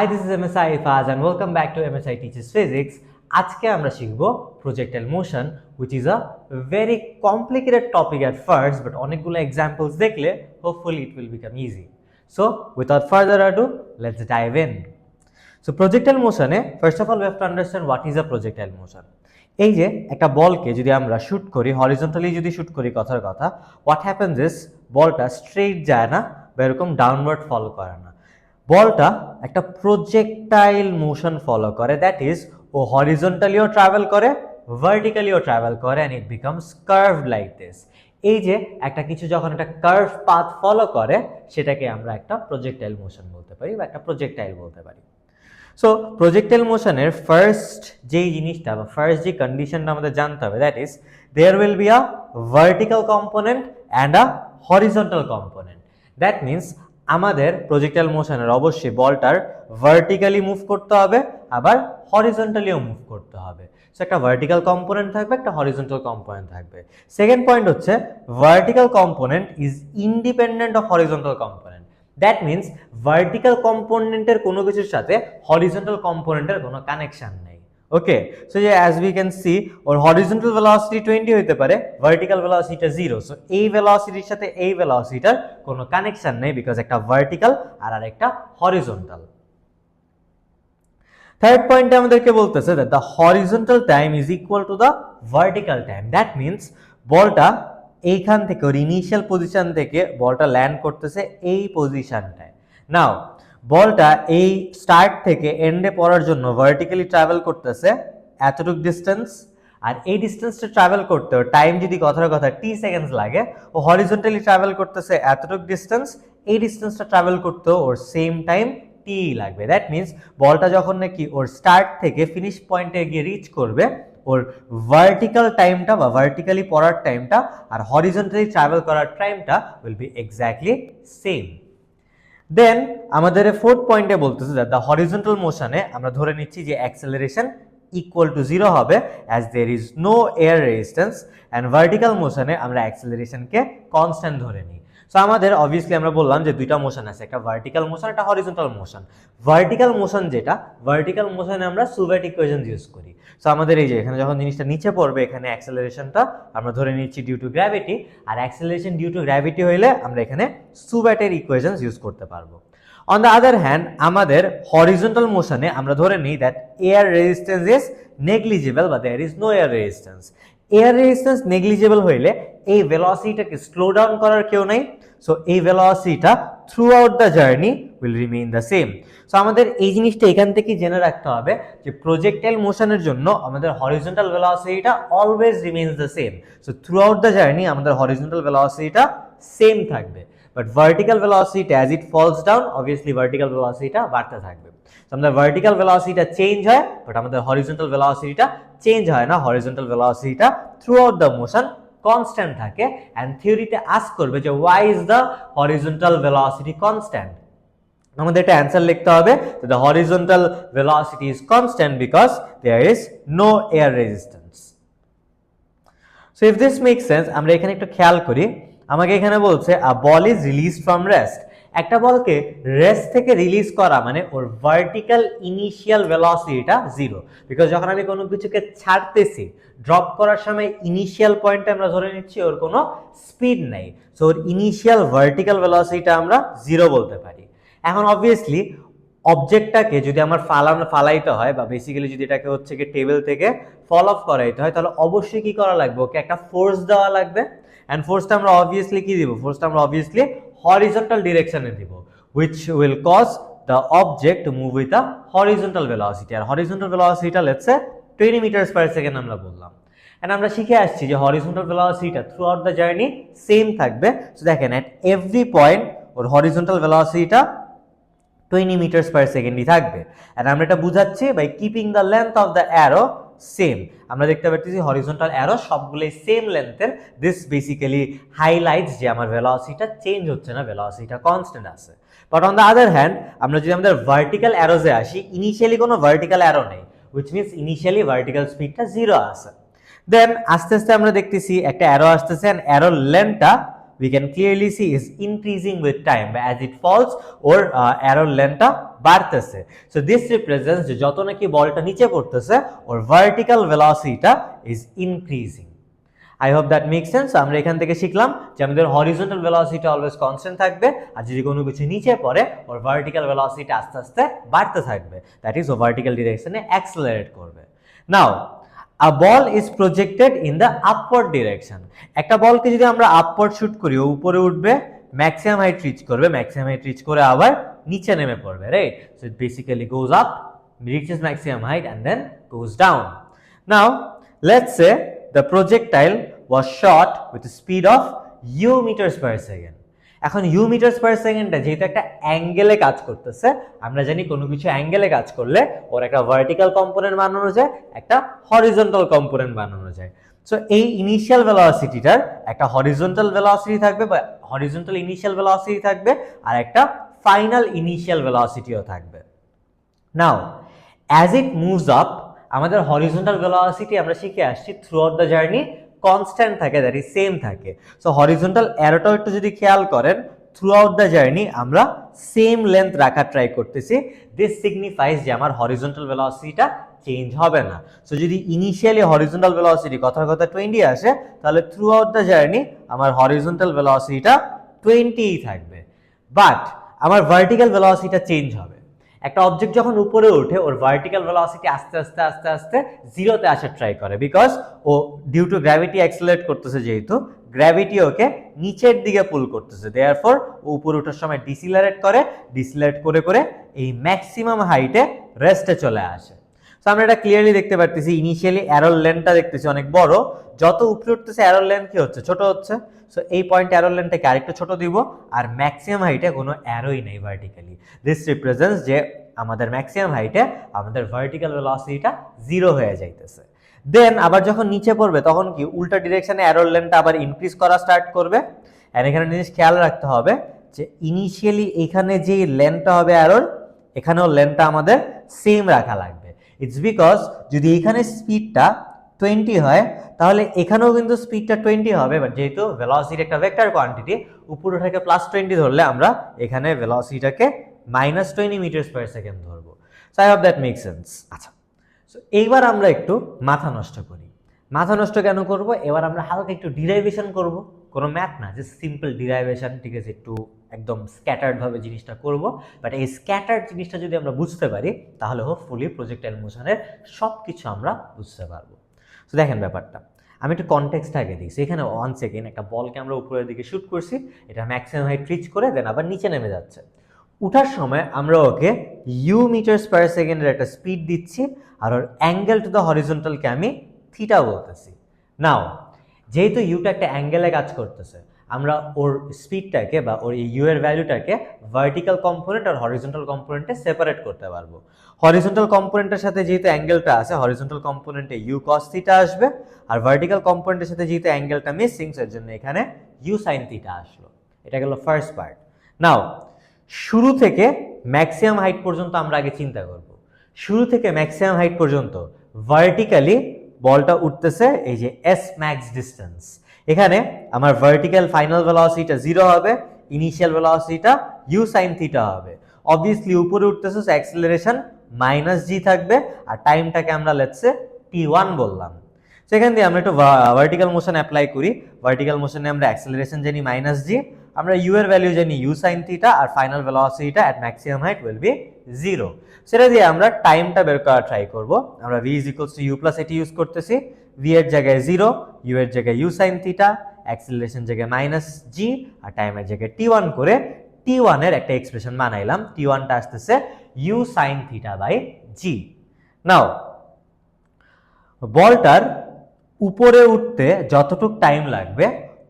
Hi, this is MSI Ifaz and welcome back to MSI Teaches Physics. আজকে আমরা শিখব projectile motion, which is a very complicated topic at first, but অনেকগুলো examples দেখলে hopefully it will become easy. So, without further ado, let's dive in. So, projectile motion first of all we have to understand what is a projectile motion. এই যে একটা বলকে যদি আমরা shoot করি, horizontally যদি শুট করি কথার কথা, what happens is বলটা স্ট্রেইট যায় না বা এরকম ডাউনওয়ার্ড ফলো করে না। বলটা একটা প্রজেক্টাইল মোশন ফলো করে, দ্যাট ইজ ও হরিজন্টালিও ট্রাভেল করে, ভার্টিক্যালিও ট্রাভেল করে, and it becomes curved like this. এই যে একটা কিছু যখন একটা কার্ভ পাথ ফলো করে সেটাকে আমরা একটা প্রজেক্টাইল মোশন বলতে পারি বা একটা প্রজেক্টাইল বলতে পারি। সো প্রজেক্টাইল মোশনের ফার্স্ট যেই জিনিসটা বা ফার্স্ট যে কন্ডিশনটা আমাদের জানতে হবে, that is there will be a vertical component and a horizontal component. That means আমাদের প্রজেক্টাইল মোশনের অবশ্যই বলটার ভার্টিক্যালি মুভ করতে হবে, আবার হরিজন্টালিও মুভ করতে হবে। সো একটা ভার্টিক্যাল কম্পোনেন্ট থাকবে, একটা হরিজন্টাল কম্পোনেন্ট থাকবে। সেকেন্ড পয়েন্ট হচ্ছে vertical component is independent of horizontal component. That means vertical কম্পোনেন্টের কোনো কিছুর সাথে হরিজন্টাল কম্পোনেন্টের কোনো কানেকশন নেই। ওকে, সো যে অ্যাজ উই ক্যান সি ওর হরিজন্টাল ভেলোসিটি 20 হইতে পারে, ভার্টিক্যাল ভেলোসিটিটা 0। সো এই ভেলোসিটির সাথে এই ভেলোসিটির কোনো কানেকশন নেই, বিকজ একটা ভার্টিক্যাল আর আরেকটা হরিজন্টাল। থার্ড পয়েন্টে আমাদেরকে বলতেছে that the horizontal time is equal to the vertical time. That means বলটা এইখান থেকে ওর ইনিশিয়াল পজিশন থেকে বলটা ল্যান্ড করতেছে এই পজিশনটায়। নাও বলটা এই স্টার্ট থেকে এন্ডে পড়ার জন্য ভার্টিক্যালি ট্রাভেল করতেছে এতটুক ডিস্টেন্স, আর এই ডিস্টেন্সটা ট্রাভেল করতে টাইম যদি কথার কথা টি সেকেন্ডস লাগে, ও হরিজন্টালি ট্রাভেল করতেছে এতটুক ডিস্টেন্স, এই ডিস্টেন্সটা ট্রাভেল করতেও ওর সেম টাইম টি লাগবে। দ্যাট মিনস বলটা যখন নাকি ওর স্টার্ট থেকে ফিনিশ পয়েন্টে গিয়ে রিচ করবে, ওর ভার্টিক্যাল টাইমটা বা ভার্টিক্যালি পড়ার টাইমটা আর হরিজন্টালি ট্রাভেল করার টাইমটা উইল বি এক্স্যাক্টলি সেম। দেন আমাদের ফোর্থ পয়েন্টে বলতেছে দ্যাট দ্য হরিজন্টাল মোশনে আমরা ধরে নিচ্ছি যে অ্যাক্সেলারেশন ইকুয়াল টু 0 হবে as there is no air resistance, and vertical মোশনে আমরা অ্যাক্সেলারেশনকে কনস্ট্যান্ট ধরে নিই। সো আমাদের অবভিয়াসলি আমরা বললাম যে দুইটা মোশন আছে, একটা ভার্টিক্যাল মোশন, একটা হরিজন্টাল মোশন। ভার্টিক্যাল মোশন যেটা, ভার্টিক্যাল মোশনে আমরা সুভেট ইকুয়েশন ইউজ করি। সো আমাদের এই যে এখানে যখন জিনিসটা নিচে পড়বে, এখানে অ্যাক্সেলারেশনটা আমরা ধরে নিচ্ছি ডিউ টু গ্র্যাভিটি, আর অ্যাক্সেলারেশন ডিউ টু গ্র্যাভিটি হইলে আমরা এখানে সুভেটের ইকুয়েশন ইউজ করতে পারবো। অন দ্য আদার হ্যান্ড আমাদের হরিজন্টাল মোশনে আমরা ধরে নিই that air resistance is negligible বা there is no air resistance. Air resistance negligible হইলে এই ভেলোসিটিটাকে স্লো ডাউন করার কেউ নাই, সো এই ভেলোসিটিটা throughout the journey will remain the same. So আমাদের এই জিনিসটা এখান থেকে জেনে রাখতে হবে যে প্রজেক্টাইল মোশনের জন্য আমাদের হরিজন্টাল ভেলোসিটিটা always remains the same. So throughout the journey আমাদের হরিজন্টাল ভেলোসিটিটা সেম থাকবে, but vertical velocity as it falls down obviously vertical ভেলোসিটিটা বাড়তে থাকবে। সো আমাদের ভার্টিক্যাল ভেলোসিটিটা চেঞ্জ হয়, বাট আমাদের হরিজন্টাল ভেলোসিটিটা চেঞ্জ হয় না। হরিজন্টাল ভেলোসিটিটা throughout the motion constant থাকে, অ্যান্ড থিওরিতে আস্ক করবে যে why is the horizontal velocity constant. আমাদের একটা অ্যান্সার লিখতে হবে the horizontal velocity is constant because there is no air resistance. So if this make sense, আমরা এখানে একটু খেয়াল করি, আমাকে এখানে বলছে a ball is release from rest. একটা বলকে রেস্ট থেকে রিলিজ করা মানে ওর ভার্টিক্যাল ইনিশিয়াল ভেলোসিটিটা 0, বিকজ যখন আমি কোনো কিছুকে ছাড়তেছি, ড্রপ করার সময় ইনিশিয়াল পয়েন্টে আমরা ধরে নিচ্ছি ওর কোনো স্পিড নাই, সো ওর ইনিশিয়াল ভার্টিক্যাল ভেলোসিটিটা আমরা 0 বলতে পারি। এখন অবভিয়াসলি অবজেক্টটাকে যদি আমার ফালাইতে হয় বা বেসিক্যালি যদি এটাকে হচ্ছে কি টেবিল থেকে ফল অফ করাইতে হয়, তাহলে অবশ্যই কি করা লাগবে, ওকে একটা ফোর্স দেওয়া লাগবে। অ্যান্ড ফোর্সটা আমরা অবভিয়াসলি কি দিব, ফোর্সটা আমরা অবভিয়াসলি হরিজন্টাল ডিরেকশনে দিব, which will cause the object to move with a horizontal velocity, R horizontal velocityটা let's say 20 meters per second আমরা বললাম। এন্ড আমরা শিখে আসছি যে horizontal velocityটা throughout the journey same থাকবে। সো দেখেন এট এভরি পয়েন্ট ওর horizontal velocityটা 20 meters per second-ই থাকবে। এন্ড আমরা এটা বুঝাচ্ছি by keeping the length of the arrow same. আমরা দেখতে পাচ্ছি হরিজন্টাল অ্যারো সবগুলোই সেম লেন্থের। দিস বেসিক্যালি হাইলাইটস যে আমার ভেলোসিটিটা চেঞ্জ হচ্ছে না, ভেলোসিটিটা কনস্ট্যান্ট আছে। But on the other hand আমরা যদি আমাদের ভার্টিক্যাল অ্যারোজে আসি, ইনিশিয়ালি কোনো ভার্টিক্যাল অ্যারো নেই, হুইচ মিনস ইনিশিয়ালি ভার্টিক্যাল স্পিডটা 0 আছে। দেন আস্তে আস্তে আমরা দেখতেছি একটা অ্যারো আসতেছে, এন্ড অ্যারোর লেন্থটা we can clearly see is increasing with time, but as it falls or arrow length বাড়তেছে। সো দিস রিপ্রেজেন্টস যে যত নাকি বলটা নিচে পড়তেছে ওর ভার্টিক্যাল ভেলোসিটিটা is increasing. I hope that make sense. আমরা এখান থেকে শিখলাম যে আমাদের হরিজন্টাল ভেলোসিটি অলওয়েজ কনস্ট্যান্ট থাকবে, আর যদি কোনো কিছু নিচে পড়ে ওর ভার্টিক্যাল ভেলোসিটি আস্তে আস্তে বাড়তে থাকবে, দ্যাট ইজ ও ভার্টিক্যাল ডিরেকশনে অ্যাক্সেলারেট করবে। Now a ball is projected in the upward direction. একটা বলকে যদি আমরা আপওয়ার্ড শুট করি ও উপরে উঠবে, ম্যাক্সিমাম হাইট রিচ করবে, ম্যাক্সিমাম হাইট রিচ করে আবার নিচে নেমে পড়বে, right? So it basically goes up, reaches maximum height and then goes down. Now let's say the projectile was shot with a speed of u meters per second. এখন u meters per second যেহেতু একটা অ্যাঙ্গেলে কাজ করতেছে, আমরা জানি কোনো কিছু অ্যাঙ্গেলে কাজ করলে ওর একটা ভার্টিক্যাল কম্পোনেন্ট বানানো যায়, একটা হরিজন্টাল কম্পোনেন্ট বানানো যায়। সো এই ইনিশিয়াল ভেলোসিটিটার একটা হরিজন্টাল ভেলোসিটি থাকবে বা হরিজন্টাল ইনিশিয়াল ভেলোসিটি থাকবে, আর একটা ফাইনাল ইনিশিয়াল ভেলোসিটিও থাকবে। নাও অ্যাজ ইট মুভস আপ, আমাদের হরিজন্টাল ভেলোসিটি আমরা শিখে আসছি through out the journey constant থাকে, দ্যাট ইজ সেম থাকে। সো হরিজন্টাল অ্যারোটাও একটু যদি খেয়াল করেন, থ্রু আউট দ্য জার্নি আমরা সেম লেন্থ রাখার ট্রাই করতেছি। দিস সিগনিফাইজ যে আমার হরিজন্টাল ভেলোসিটিটা চেঞ্জ হবে না। সো যদি ইনিশিয়ালি হরিজন্টাল ভেলোসিটি কথার কথা 20 আসে, তাহলে থ্রু আউট দ্য জার্নি আমার হরিজন্টাল ভেলোসিটিটা 20ই থাকবে। বাট আমার ভার্টিক্যাল ভেলোসিটিটা চেঞ্জ হবে। একটা অবজেক্ট যখন উপরে ওঠে ওর ভার্টিক্যাল ভেলোসিটি আস্তে আস্তে আস্তে আস্তে জিরোতে আসার ট্রাই করে, বিকজ ও ডিউ টু গ্র্যাভিটি অ্যাক্সেলারেট করতেছে, যেহেতু গ্র্যাভিটি ওকে নিচের দিকে পুল করতেছে, দেয়ারফর ও উপরে ওঠার সময় ডিসিলারেট করে করে এই ম্যাক্সিমাম হাইটে রেস্টে চলে আসে। সো আমরা এটা ক্লিয়ারলি দেখতে পারতেছি, ইনিশিয়ালি অ্যারোর লেন্থটা দেখতেছি অনেক বড়, যত উপরে উঠতেছে অ্যারোর লেন্থ কি হচ্ছে, ছোট হচ্ছে। সো এই পয়েন্ট অ্যারোর লেন্থটাকে আরেকটু ছোট দিব, আর ম্যাক্সিমাম হাইটে কোনো অ্যারোই নেই ভার্টিক্যালি। দিস রিপ্রেজেন্টস যে আমাদের ম্যাক্সিমাম হাইটে আমাদের ভার্টিক্যাল ভেলোসিটিটা জিরো হয়ে যাইতেছে। দেন আবার যখন নিচে পড়বে তখন কি উল্টা ডিরেকশনে অ্যারোর লেন্থটা আবার ইনক্রিজ করা স্টার্ট করবে। আর এখানে জিনিস খেয়াল রাখতে হবে যে ইনিশিয়ালি এখানে যে লেন্থটা হবে অ্যারোর, এখানেও লেন্থটা আমাদের সেম রাখা লাগবে। ইটস বিকজ যদি এখানে স্পিডটা 20 হয়, তাহলে এখানেও কিন্তু স্পিডটা 20 হবে, বাট যেহেতু ভেলোসিটি একটা ভেক্টর কোয়ান্টিটি, উপরে থেকে +20 ধরলে আমরা এখানে ভেলোসিটিটাকে -20 মিটার পার সেকেন্ড ধরবো। So I hope that make sense. আচ্ছা, সো এইবার আমরা একটু মাথা নষ্ট করি। মাথা নষ্ট কেন করব? এবার আমরা হালকা একটু ডিরাইভেশন করব, কোনো ম্যাথ না, জাস্ট সিম্পল ডিরাইভেশন, ঠিক আছে? একটু একদম স্ক্যাটার্ড ভাবে জিনিসটা করব, বাট এই স্ক্যাটার্ড জিনিসটা যদি আমরা বুঝতে পারি তাহলে হোপফুলি প্রজেক্টাইল মোশনের সব কিছু আমরা বুঝতে পারবো। তো দেখেন ব্যাপারটা, আমি একটু কনটেক্সট আগে দিই। এখানে 1 সেকেন্ড একটা বলকে আমরা উপরের দিকে শুট করছি, এটা ম্যাক্সিমাম হাইট রিচ করে দেন আবার নিচে নেমে যাচ্ছে। উঠার সময় আমরা ওকে ইউ মিটার্স পার সেকেন্ডের একটা স্পিড দিচ্ছি, আর ওর অ্যাঙ্গেল টু দ্য হরিজন্টালকে আমি থিটা বলতেছি। নাও যেহেতু ইউটা একটা অ্যাঙ্গেলে কাজ করতেছে, আমরা ওর স্পিডটাকে বা ওর ইউ এর ভ্যালুটাকে ভার্টিক্যাল কম্পোনেন্ট আর হরিজন্টাল কম্পোনেন্টে সেপারেট করতে পারবো। হরিজন্টাল কম্পোনেন্টের সাথে যেহেতু অ্যাঙ্গেলটা আছে, হরিজন্টাল কম্পোনেন্টে ইউ কস থিটা আসবে, আর ভার্টিক্যাল কম্পোনেন্টের সাথে যেহেতু অ্যাঙ্গেলটা মিসিং, এর জন্য এখানে ইউ সাইন থিটা আসলো। এটা গেল ফার্স্ট পার্ট। নাও শুরু থেকে ম্যাক্সিমাম হাইট পর্যন্ত আমরা আগে চিন্তা করব। শুরু থেকে ম্যাক্সিমাম হাইট পর্যন্ত ভার্টিক্যালি বলটা উঠতেছে এই যে এস ম্যাক্স ডিস্টেন্স। এখানে আমার ভার্টিক্যাল ফাইনাল ভেলোসিটিটা 0 হবে, ইনিশিয়াল ভেলোসিটিটা ইউ সাইন থিটা হবে। অবভিয়াসলি উপরে উঠতেছে, সো অ্যাক্সেলারেশন -g থাকবে, আর টাইমটাকে আমরা লেটস সে t1 বললাম। সেখান দিয়ে আমরা একটু ভার্টিক্যাল মোশন অ্যাপ্লাই করি। ভার্টিক্যাল মোশনে আমরা অ্যাক্সেলারেশন জানি -g, আমরা ইউ এর ভ্যালু জানি ইউ সাইন থিটা, আর ফাইনাল ভেলোসিটিটা at maximum height will be 0। সেটা দিয়ে আমরা টাইমটা বের করার ট্রাই করব। আমরা v = u + at ইউজ করতেছি, v এর জায়গায় 0, u এর জায়গায় ইউ সাইন থিটা, অ্যাক্সেলারেশন জায়গায় -g, আর টাইমের জায়গায় t1 করে t1 এর একটা এক্সপ্রেশন বানাইলাম। t1 টা আসতেছে u sine theta by g। Now বলটার উপরে উঠতে যতটুক টাইম লাগবে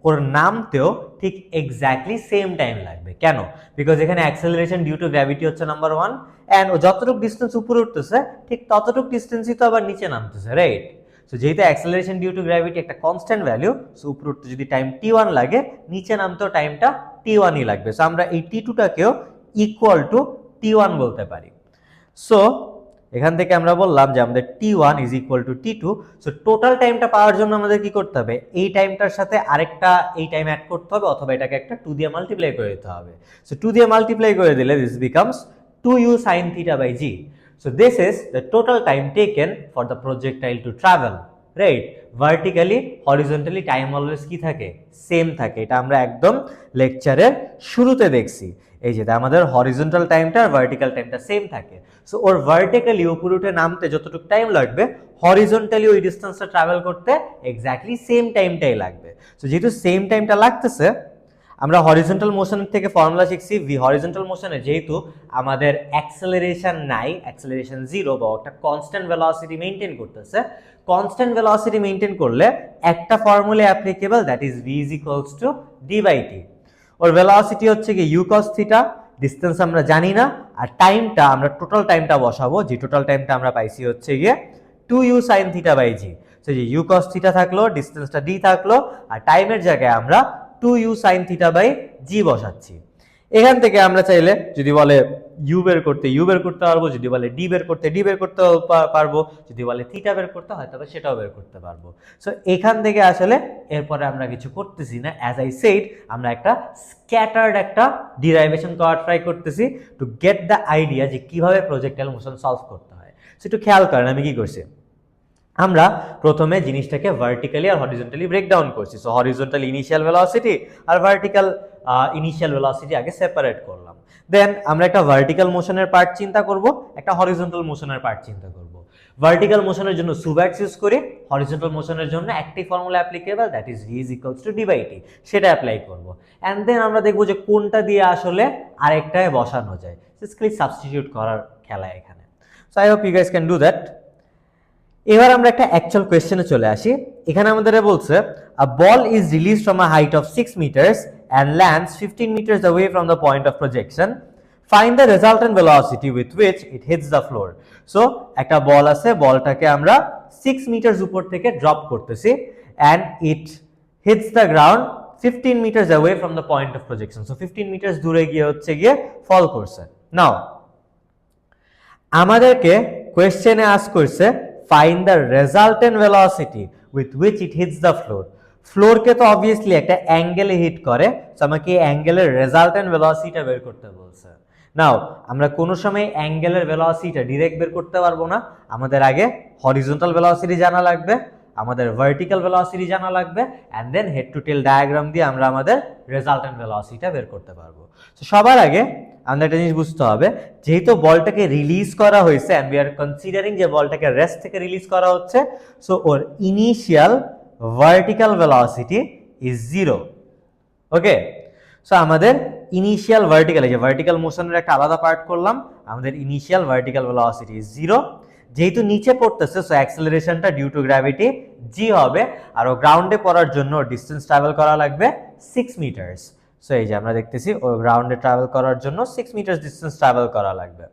ওর নামতেও ঠিক এক্স্যাক্টলি সেম টাইম লাগবে। কেন? বিকজ এখানে অ্যাক্সেলারেশন ডিউ টু গ্র্যাভিটি হচ্ছে নাম্বার 1, এন্ড ও যতটুক ডিস্টেন্স উপরে উঠতেছে ঠিক ততটুক ডিস্টেন্সই তো আবার নিচে নামতেছে, রাইট? সো যেহেতু অ্যাক্সেলারেশন ডিউ টু গ্র্যাভিটি একটা কনস্ট্যান্ট ভ্যালু, সো উপরে উঠতে যদি টাইম t1 লাগে, নিচে নামতেও টাইমটা t1ই লাগবে। সো আমরা এই t2টাকেও ইকুয়াল টু t1 বলতে পারি। সো এখান থেকে আমরা বললাম যে আমাদের t1 is equal to t2। So total টাইমটা পাওয়ার জন্য আমাদের কি করতে হবে? এই টাইমটার সাথে আরেকটা এই টাইম অ্যাড করতে হবে, অথবা এটাকে একটা 2 দিয়ে মাল্টিপ্লাই করে দিতে হবে। সো 2 দিয়ে মাল্টিপ্লাই করে দিলে this becomes 2u sin theta by g. So this is the total time taken for the projectile to travel, right? Vertically, horizontally time always কি থাকে, সেম থাকে। এটা আমরা একদম লেকচারের শুরুতে দেখছি, এই যে আমাদের হরিজন্টাল টাইমটা আর ভার্টিক্যাল টাইমটা সেম থাকে। সো ওর ভার্টিক্যালি উপরে উঠে নামতে যতটুকু টাইম লাগবে, হরিজন্টালি ওই ডিস্টেন্সটা ট্রাভেল করতে এক্স্যাক্টলি সেম টাইমটাই লাগবে। সো যেহেতু সেম টাইমটা লাগতেছে, আমরা হরিজন্টাল মোশন থেকে ফর্মুলা শিখছি, হরিজন্টাল মোশনে যেহেতু আমাদের অ্যাক্সেলারেশন নাই, অ্যাক্সেলারেশন জিরো বা একটা কনস্ট্যান্ট ভেলোসিটি মেইনটেইন করতেছে, কনস্ট্যান্ট ভেলোসিটি মেইনটেইন করলে একটা formula applicable, that is v is equals to d by t। ওর ভেলোসিটি হচ্ছে কি u cos থিটা, ডিসটেন্স আমরা জানি না, আর টাইমটা আমরা টোটাল টাইমটা বসাবো, যে টোটাল টাইমটা আমরা পাইছি হচ্ছে গিয়ে 2u sin theta by g। So যে u cos থিটা থাকলো, ডিসটেন্সটা d থাকলো, আর টাইমের জায়গায় আমরা 2u sin theta by g বসাচ্ছি। এখান থেকে আমরা চাইলে যদি বলে u বের করতে পারবো, যদি বলে d বের করতে পারবো, যদি বলে থিটা বের করতে হয় তবে সেটাও বের করতে পারবো। সো এখান থেকে আসলে এরপরে আমরা কিছু করতেছি না, অ্যাজ আই সেড আমরা একটা স্ক্যাটার্ড একটা ডিরাইভেশন করার ট্রাই করতেছি টু গেট দ্য আইডিয়া যে কিভাবে প্রজেক্টাইল মোশন সলভ করতে হয়। সো একটু খেয়াল করেন আমি কি করছি। আমরা প্রথমে জিনিসটাকে ভার্টিক্যালি আর হরিজন্টালি ব্রেকডাউন করছি। সো হরিজন্টাল ইনিশিয়াল ভেলোসিটি আর ভার্টিক্যাল ইনিশিয়াল ভেলোসিটি আগে সেপারেট করলাম। দেন আমরা একটা ভার্টিক্যাল মোশনের পার্ট চিন্তা করব, একটা হরিজন্টাল মোশনের পার্ট চিন্তা করব। ভার্টিক্যাল মোশনের জন্য সুব্যাটস ইউজ করি, হরিজন্টাল মোশনের জন্য একটি formula applicable, that is v is equals to d by t, সেটা অ্যাপ্লাই করব। অ্যান্ড দেন আমরা দেখব যে কোনটা দিয়ে আসলে আরেকটায় বসানো যায়, বেসিক্যালি সাবস্টিটিউট করার খেলা এখানে। So I hope you guys can do that. এবার আমরা একটা অ্যাকচুয়াল কোয়েশ্চেনে চলে আসি। এখানে আমাদের বলছে a ball is released from a height of 6 meters and lands 15 meters away from the point of projection. Find the resultant velocity with which it hits the floor. So একটা বল আছে, বলটাকে আমরা 6 মিটার উপর থেকে ড্রপ করতেছি and it hits the ground 15 meters away from the point of projection. So 15 meters দূরে গিয়ে হচ্ছে গিয়ে ফল করছে। নাও আমাদেরকে কোয়েশ্চেনে আস্ক করছে find the resultant velocity with which it hits the floor. Floor কে তো অবভিয়াসলি একটা অ্যাঙ্গেলে হিট করে, সো আমাকে অ্যাঙ্গেলের রেজাল্টেন্ট ভেলোসিটিটা বের করতে বলছে। নাও আমরা কোনো সময় অ্যাঙ্গেলের ভেলোসিটিটা ডাইরেক্ট বের করতে পারবো না, আমাদের আগে হরিজন্টাল ভেলোসিটি জানা লাগবে, আমাদের ভার্টিক্যাল ভেলোসিটি জানা লাগবে, and then head to tail diagram দিয়ে আমরা আমাদের রেজাল্টেন্ট ভেলোসিটিটা বের করতে পারবো। তো সবার আগে আমাদের একটা জিনিস বুঝতে হবে, যেহেতু বলটাকে রিলিজ করা হয়েছে অ্যান্ড উই আর কনসিডারিং যে বলটাকে রেস্ট থেকে রিলিজ করা হচ্ছে, so or initial vertical velocity is 0। Okay, so আমাদের ইনিশিয়াল ভার্টিক্যাল, এই যে ভার্টিক্যাল মোশনের একটা আলাদা পার্ট করলাম, আমাদের ইনিশিয়াল ভার্টিক্যাল ভেলোসিটি ইজ 0। যেহেতু নিচে পড়তেছে সো অ্যাক্সেলারেশনটা ডিউ টু গ্র্যাভিটি g হবে, আর ও গ্রাউন্ডে পড়ার জন্য ডিস্টেন্স ট্রাভেল করা লাগবে 6 মিটারস। সো এই যে আমরা দেখতেছি ও গ্রাউন্ডে ট্রাভেল করার জন্য 6 মিটার ডিস্টেন্স ট্রাভেল করা লাগবে।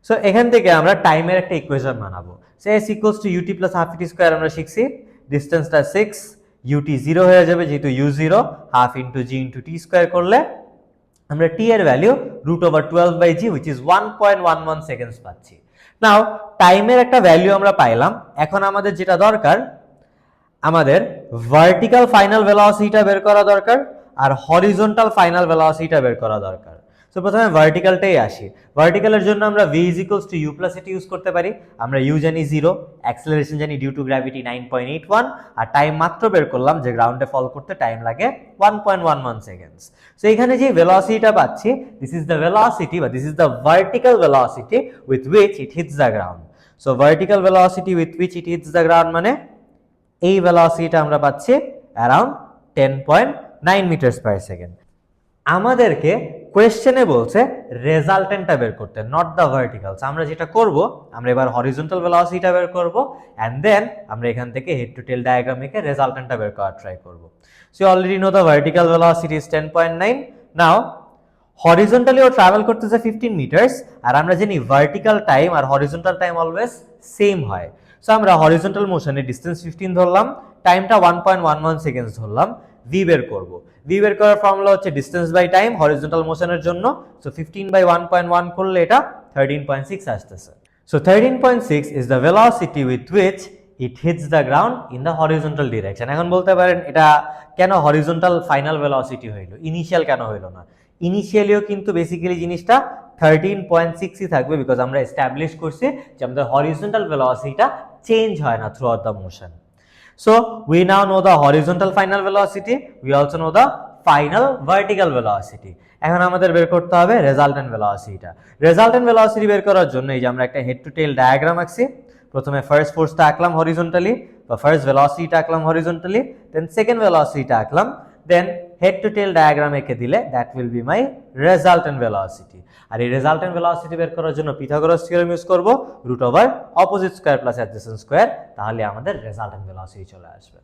সো এখান থেকে আমরা টাইমের একটা ইকুয়েশন বানাবো। So s equals to ut plus half t square আমরা শিখছি, ডিস্টেন্সটা 6, ut 0 হয়ে যাবে যেহেতু u 0, half into g into t square করলে আমরা t এর value √12/g which is 1.11 seconds পাচ্ছি। নাও টাইমের একটা ভ্যালু আমরা পাইলাম, এখন আমাদের যেটা দরকার, আমাদের ভার্টিক্যাল ফাইনাল ভেলোসিটিটা বের করা দরকার আর হরিজন্টাল ফাইনাল ভেলোসিটিটা বের করা দরকার। সো প্রথমে ভার্টিক্যালটাই আসি। ভার্টিক্যালের জন্য আমরা v is equals to u plus a t use করতে পারি। আমরা u জানি 0, অ্যাক্সেলারেশন জানি ডিউ টু গ্র্যাভিটি 9.81, আর টাইম মাত্র বের করলাম যে গ্রাউন্ডে ফল করতে টাইম লাগে 1.11 সেকেন্ডস। সো এখানে যে ভেলোসিটিটা পাচ্ছি, দিস ইজ দ্য ভেলোসিটি বা this is the vertical velocity with which it hits the ground. So vertical velocity with which it hits the ground মানে এই ভেলোসিটিটা আমরা পাচ্ছি অ্যারাউন্ড 10.9 মিটারস পার সেকেন্ড। আমাদেরকে কোয়েশ্চেনে বলছে রেজাল্টেন্টটা বের করতে, নট দ্য ভার্টিক্যালস। আমরা যেটা করব, আমরা এবার হরিজন্টাল ভেলোসিটিটা বের করব অ্যান্ড দেন আমরা এখান থেকে হেড টু টেল ডায়াগ্রাম এঁকে রেজাল্টেন্টটা বের করার ট্রাই করব। So already know the vertical velocity is 10.9। Now horizontally ও ট্রাভেল করতেছে 15 মিটারস, আর আমরা জানি ভার্টিক্যাল টাইম আর হরিজন্টাল টাইম অলওয়েজ সেম হয়। সো আমরা হরিজন্টাল মোশনে ডিস্টেন্স 15 ধরলাম, টাইমটা 1.11 সেকেন্ডস ধরলাম, v বের করব। v বের করার ফর্মুলা হচ্ছে ডিস্টেন্স বাই টাইম হরিজন্টাল মোশনের জন্য। সো 15 বাই 1.1 করলে এটা 13.6 আসতেছে। So 13.6 is the velocity with which it hits the ground in the horizontal direction. এখন বলতে পারেন এটা কেন হরিজন্টাল ফাইনাল ভেলোসিটি হইলো, ইনিশিয়াল কেন হইলো না? ইনিশিয়ালিও কিন্তু বেসিক্যালি জিনিসটা 13.6 থাকবে, বিকজ আমরা এস্টাবলিশ করছি যে আমাদের হরিজন্টাল ভেলোসিটিটা চেঞ্জ হয় না through out the motion. So we now know the horizontal final velocity, we also know the final vertical velocity. এখন আমাদের বের করতে হবে রেজাল্টেন্ট ভেলোসিটিটা। রেজাল্টেন্ট ভেলোসিটি বের করার জন্য এই যে আমরা একটা হেড টু টেল ডায়াগ্রাম আঁকছি। প্রথমে ফার্স্ট ফোর্সটা আঁকলাম হরিজন্টালি, বা ফার্স্ট ভেলোসিটিটা আঁকলাম হরিজন্টালি, দেন সেকেন্ড ভেলোসিটিটা আঁকলাম, then head to tail diagram এঁকে দিলে that will be my resultant velocity. আর এই রেজাল্টেন্ট ভেলোসিটি বের করার জন্য পিথাগোরাস থিওরেম ইউজ করব, root over opposite square plus adjacent square, তাহলে আমাদের রেজাল্টেন্ট ভেলোসিটি চলে আসবে।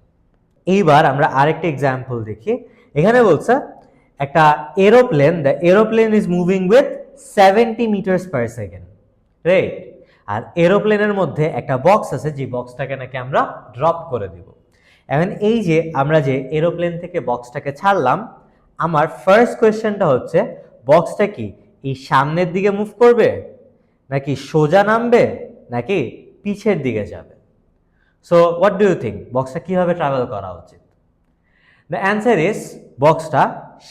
এইবার আমরা আরেকটা এক্সাম্পল দেখি। এখানে বলছে একটা aeroplane, the aeroplane is moving with 70 metres per second, right? আর এরোপ্লেনের মধ্যে একটা বক্স আছে, যে বক্সটাকে নাকি আমরা ড্রপ করে দিব। এখন এই যে আমরা যে এরোপ্লেন থেকে বক্সটাকে ছাড়লাম, আমার ফার্স্ট কোয়েশ্চেনটা হচ্ছে বক্সটা কি এই সামনের দিকে মুভ করবে, নাকি সোজা নামবে, নাকি পিছের দিকে যাবে? So what do you think, বক্সটা কিভাবে ট্রাভেল করা উচিত? দ্য অ্যান্সার ইজ বক্সটা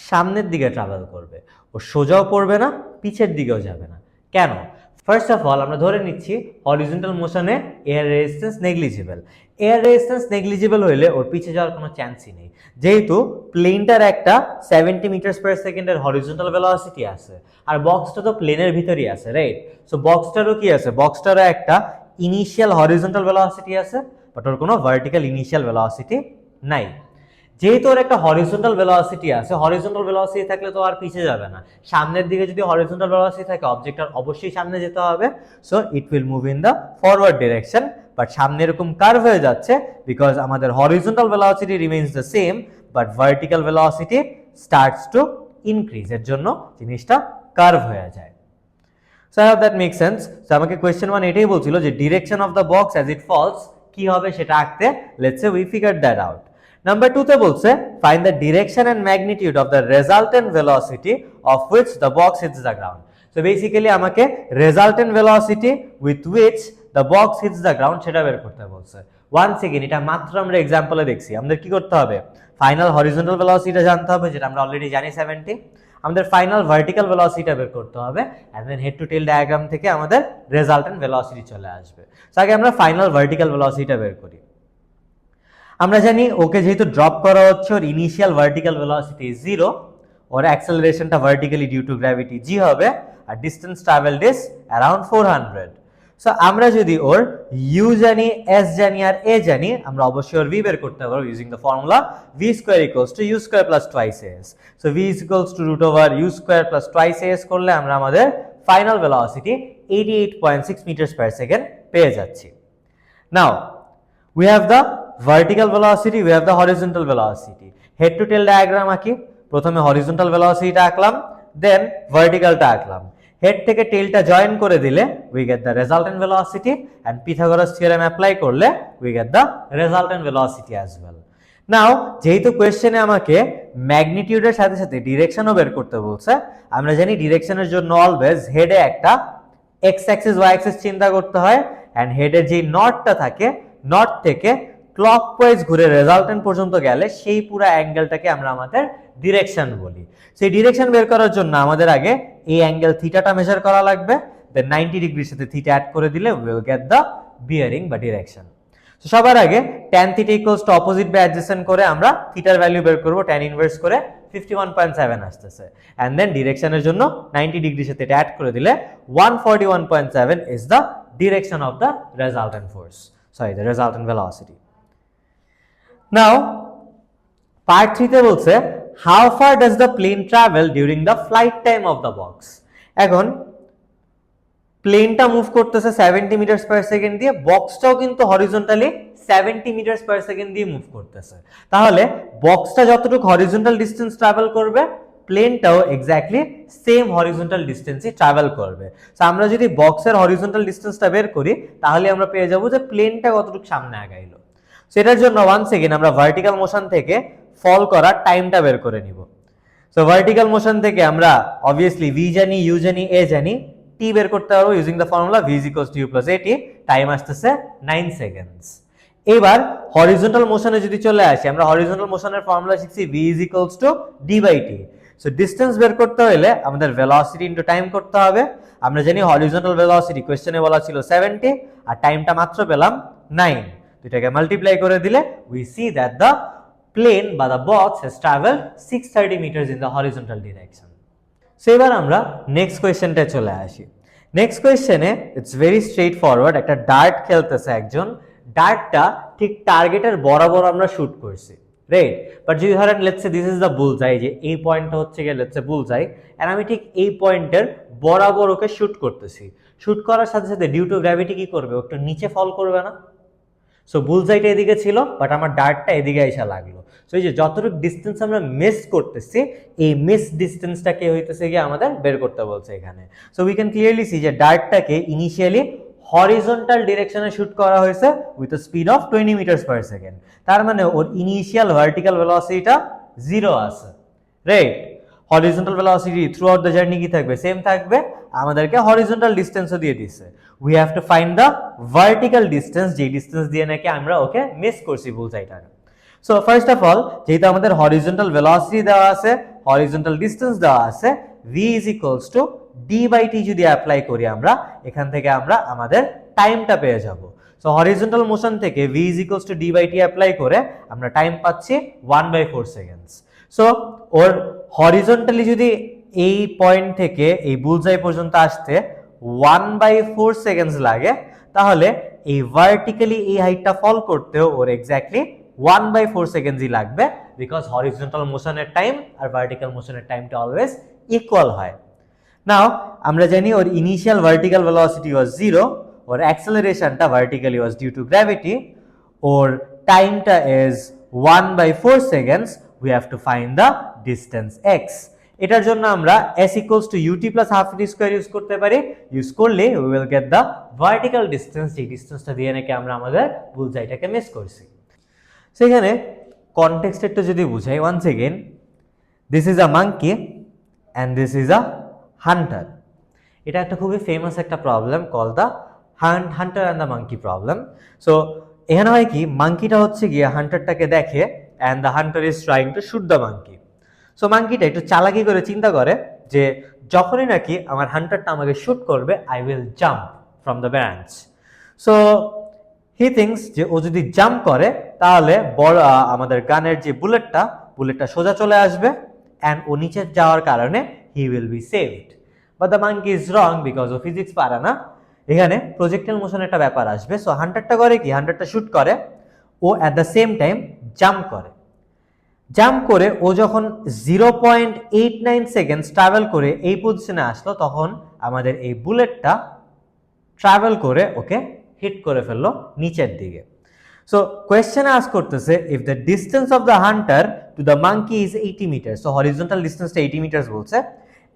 সামনের দিকে ট্রাভেল করবে, ও সোজাও পড়বে না, পিছের দিকেও যাবে না। কেন? ফার্স্ট অফ অল আমরা ধরে নিচ্ছি হরিজন্টাল মোশনে air resistance negligible. Air resistance negligible হইলে ওর পিছে যাওয়ার কোনো চান্সই নেই, যেহেতু প্লেনটার একটা 70 মিটারস পার সেকেন্ডের হরিজন্টাল ভেলোসিটি আছে, আর বক্সটা তো প্লেনের ভিতরেই আছে, রাইট? সো বক্সটারও কি আছে, বক্সটারও একটা ইনিশিয়াল হরিজন্টাল ভেলোসিটি আছে, বাট ওর কোনো ভার্টিক্যাল ইনিশিয়াল ভেলোসিটি নাই। যেহেতু ওর একটা হরিজন্টাল ভেলোসিটি আছে, হরিজন্টাল ভেলোসিটি থাকলে তো আর পিছে যাবে না। সামনের দিকে যদি হরিজন্টাল ভেলোসিটি থাকে, অবজেক্টটার অবশ্যই সামনে যেতে হবে, so it will move in the forward direction. But সামনে এরকম কার্ভ হয়ে যাচ্ছে, বিকজ আমাদের horizontal velocity remains the same, but vertical velocity starts to increase, এর জন্য জিনিসটা কার্ভ হয়ে যায়। So I hope that make sense. So আমাকে কোয়েশ্চেন 1 এটাই বলছিল যে direction of the box as it falls কি হবে সেটা আঁকতে। Let's say we figure that out. Number 2 তে বলছে find the direction and magnitude of the resultant velocity of which the box hits the ground. So basically আমাকে resultant velocity with which the box hits the ground সেটা বের করতে বলছে। Once again এটা মাত্র আমরা এক্সাম্পলে দেখছি। আমাদের কি করতে হবে? ফাইনাল হরিজন্টাল ভেলোসিটিটা জানতে হবে, যেটা আমরা অলরেডি জানি 70। আমাদের ফাইনাল ভার্টিক্যাল ভেলোসিটিটা বের করতে হবে, and then head to tail diagram থেকে আমাদের রেজাল্টেন্ট ভেলোসিটি চলে আসবে। সো আগে আমরা ফাইনাল ভার্টিক্যাল ভেলোসিটিটা বের করি। আমরা জানি ওকে যেহেতু ড্রপ করা হচ্ছে, ওর ইনিশিয়াল ভার্টিক্যাল ভেলোসিটি 0, ওর অ্যাক্সেলারেশনটা vertically due to gravity g হবে, আর distance travelled is around 400। So আমরা যদি ওর u জানি, s জানি, আর a জানি, আমরা অবশ্যই ওর v বের করতে পারবো using the formula v square equals to u square plus twice as। So v is equals to root over u square plus twice as করলে আমরা আমাদের final velocity 88.6 metres per second পেয়ে যাচ্ছি। নাও we have the vertical velocity, we have the horizontal velocity. Head to tail diagram আঁকি। প্রথমে horizontal velocity টা আঁকলাম, then vertical টা আঁকলাম। হেড থেকে টেলটা জয়েন করে দিলে we get the resultant velocity, and Pythagoras theorem apply করলে we get the resultant velocity as well. নাও যেহেতু কোয়েশ্চেনে আমাকে ম্যাগনিটিউডের সাথে সাথে ডিরেকশনও বের করতে বলছে, আমরা জানি ডিরেকশনের জন্য অলওয়েজ হেডে একটা এক্স অ্যাক্সিস ওয়াই অ্যাক্সিস চিন্তা করতে হয়, এন্ড হেডের যে নটটা থাকে, নট থেকে ক্লকওয়াইজ ঘুরে রেজাল্টেন্ট পর্যন্ত গেলে সেই পুরো অ্যাঙ্গেলটাকে আমরা আমাদের ডিরেকশন বলি। সেই ডিরেকশন বের করার জন্য আমাদের আগে এই অ্যাঙ্গেল থিটাটা মেজার করা লাগবে, দেন 90 ডিগ্রির সাথে থিটা অ্যাড করে দিলে we will get the bearing বা ডিরেকশন। তো সবার আগে tan theta equals to opposite by adjacent করে আমরা থিটার ভ্যালু বের করব, tan ইনভার্স করে 51.7 আসতেছে, এন্ড দেন ডিরেকশনের জন্য 90 ডিগ্রির সাথে এটা অ্যাড করে দিলে 141.7 is the direction of the resultant force, sorry the resultant velocity. Now part 3 তে বলছে how far does the plane travel during the flight time of the box. এখন প্লেনটা মুভ করতেছে 70 মিটারস পার সেকেন্ড দিয়ে, বক্সটাও কিন্তু horizontally 70 metres per second দিয়ে move করতেছে। তাহলে বক্সটা যতটুকু হরিজন্টাল ডিসটেন্স ট্রাভেল করবে, প্লেনটাও এক্স্যাক্টলি সেম হরিজন্টাল ডিসটেন্সই ট্রাভেল করবে। সো আমরা যদি বক্সের হরিজন্টাল ডিসটেন্সটা বের করি, তাহলে আমরা পেয়ে যাব যে প্লেনটা কতটুকু সামনে আগাইলো। সেটার জন্য ওয়ান্স এগেইন আমরা ভার্টিক্যাল মোশন থেকে ফল করার টাইমটা বের করে নিব। সো ভার্টিক্যাল মোশন থেকে আমরা অবভিয়াসলি v জানি, u জানি, a জানি, t বের করতে পারবো using the formula v = u + at, time আসতেছে 9 সেকেন্ডস। এবার হরিজন্টাল মোশনে যদি চলে আসি, আমরা হরিজন্টাল মোশনের ফর্মুলা শিখছি v = d/t। সো ডিসটেন্স বের করতে হলে আমাদের ভেলোসিটি ইনটু টাইম করতে হবে, আমরা জানি হরিজন্টাল ভেলোসিটি কোশ্চেনে বলা ছিল 70 আর টাইমটা মাত্র পেলাম 9, দুইটাকে মাল্টিপ্লাই করে দিলে we see that the plane বা the box has travelled 630 metres in the horizontal direction. So এবার আমরা নেক্সট কোয়েশ্চেনটায় চলে আসি। নেক্সট কোয়েশ্চেনে ইটস ভেরি স্ট্রেট ফরওয়ার্ড, একটা ডার্ট খেলতেছে একজন, ডার্টটা ঠিক টার্গেটের বরাবর আমরা শুট করছি, রাইট? বাট যদি ধরেন let's say this is the bullseye, যে এই পয়েন্টটা হচ্ছে গিয়ে লেটস সে বুলজাই, এন্ড আমি ঠিক এই পয়েন্টের বরাবর ওকে শুট করতেছি। শুট করার সাথে সাথে ডিউ টু গ্র্যাভিটি কি করবে, একটু নিচে ফল করবে না? সো বুলজাইটা এদিকে ছিল বাট আমার ডার্টটা এদিকে এসে লাগলো। সো এই যে যতটুকু ডিস্টেন্স আমরা মিস করতেছি, এই মিস ডিস্টেন্সটাকে হইতেছে গিয়ে আমাদের বের করতে বলছে এখানে। So we can clearly see যে ডার্টটাকে ইনিশিয়ালি হরিজন্টাল ডিরেকশনে শুট করা হয়েছে with a speed of 20 metres per second. তার মানে ওর ইনিশিয়াল ভার্টিক্যাল ভেলোসিটিটা 0 আছে, right? Horizontal velocity throughout the journey কি থাকবে, সেম থাকবে। আমাদেরকে হরিজন্টাল ডিসটেন্সও দিয়ে দিচ্ছে, we have to find the vertical distance, যে ডিসটেন্স দিয়ে নাকি আমরা ওকে মিস করছি বুলজাইটা। সো ফার্স্ট অফ অল, যেহেতু আমাদের হরিজন্টাল ভেলোসিটি দেওয়া আছে, হরিজন্টাল ডিসটেন্স দেওয়া আছে, v is equals to d/t যদি অ্যাপ্লাই করি আমরা, এখান থেকে আমরা আমাদের টাইমটা পেয়ে যাব। সো হরিজন্টাল মোশন থেকে v is equals to d/t apply করে আমরা টাইম পাচ্ছি 1/4 সেকেন্ডস। সো ওর হরিজন্টালি যদি এই পয়েন্ট থেকে এই বুলজাই পর্যন্ত আসতে 1/4 সেকেন্ডস লাগে, তাহলে এই ভার্টিক্যালি এই হাইটটা ফল করতেও ওর এক্স্যাক্টলি 1/4 সেকেন্ডসই লাগবে, বিকজ হরিজন্টাল মোশনের টাইম আর ভার্টিক্যাল মোশনের টাইমটা অলওয়েজ ইকুয়াল হয়। নাও আমরা জানি ওর ইনিশিয়াল ভার্টিক্যাল ভেলোসিটি ওয়াজ 0, ওর অ্যাক্সেলারেশনটা vertically was due to gravity, ওর টাইমটা is 1/4 seconds, we have to find the distance x। এটার জন্য আমরা s equals to ut plus half t square use করতে পারি। ইউজ করলে we will get the vertical distance, যে ডিসটেন্সটা দিয়ে নাকি আমরা আমাদের বুলজাইটাকে মিস করছি। সেখানে কনটেক্সট একটু যদি বুঝাই, once again this is a monkey and this is a hunter. এটা একটা খুবই ফেমাস একটা problem call the hunter and the monkey problem. সো এখানে হয় কি, মাঙ্কিটা হচ্ছে গিয়ে হান্টারটাকে দেখে and the hunter is trying to shoot the monkey. So মাঙ্কিটা একটু চালাকি করে চিন্তা করে যে যখনই নাকি আমার হান্টারটা আমাকে শুট করবে, I will jump from the branch. So he thinks যে ও যদি জাম্প করে তাহলে বড় আমাদের গানের যে বুলেটটা সোজা চলে আসবে অ্যান্ড ও নিচে যাওয়ার কারণে he will be saved. But the monkey is wrong, because ও ফিজিক্স পারে না, এখানে প্রজেক্টাইল মোশন একটা ব্যাপার আসবে। সো হান্টারটা করে কি, হান্টারটা শুট করে, ও at the same time jump করে। জাম্প করে ও যখন 0.89 সেকেন্ডস ট্রাভেল করে এই পজিশনে আসলো, তখন আমাদের এই বুলেটটা ট্রাভেল করে ওকে হিট করে ফেললো নিচের দিকে। সো কোয়েশ্চেন আস্ক করতেছে, if the distance of the hunter to the monkey is 80 metre, so horizontal ডিস্টেন্সটা 80 মিটার বলছে,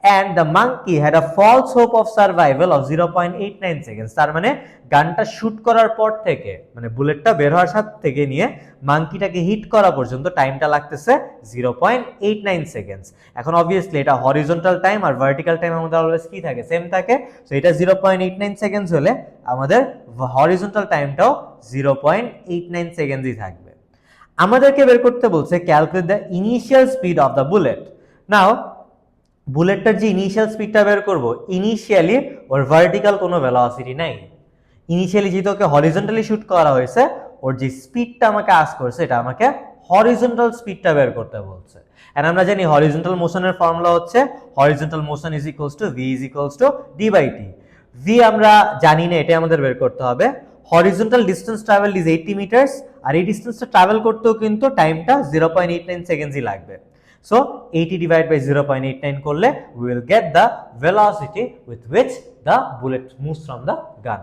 and the monkey had a false hope of survival of 0.89 seconds, তার মানে গানটা শুট করার পর থেকে, মানে বুলেটটা বের হওয়ার সাথে থেকে নিয়ে মাঙ্কিটাকে হিট করা পর্যন্ত টাইমটা লাগতেছে 0.89 সেকেন্ডস। এখন অবভিয়াসলি এটা হরিজন্টাল টাইম আর ভার্টিক্যাল টাইম আমাদের অলওয়েজ কি থাকে, সেম থাকে। সো এটা 0.89 সেকেন্ডস হলে আমাদের হরিজন্টাল টাইমটাও 0.89 সেকেন্ডসই থাকবে। আমাদেরকে বের করতে বলছে calculate the initial speed of the bullet. Now বুলেটটার যে ইনিশিয়াল স্পিডটা বের করবো, ইনিশিয়ালি ওর ভার্টিক্যাল কোনো ভেলোসিটি নাই। ইনিশিয়ালি যেহেতু ওকে হরিজন্টালি শুট করা হয়েছে, ওর যে স্পিডটা আমাকে আস্ক করছে, এটা আমাকে হরিজন্টাল স্পিডটা বের করতে বলছে। এন্ড আমরা জানি হরিজন্টাল মোশনের ফর্মুলা হচ্ছে horizontal motion is equals two v is equals two d/t। v আমরা জানি না, এটা আমাদের বের করতে হবে। Horizontal distance travel is 80 metres, আর এই ডিস্টেন্সটা ট্রাভেল করতেও কিন্তু টাইমটা 0.89 সেকেন্ডসই লাগবে। So 80 divided by 0.89 করলে we will get the velocity with which the bullet moves from the gun.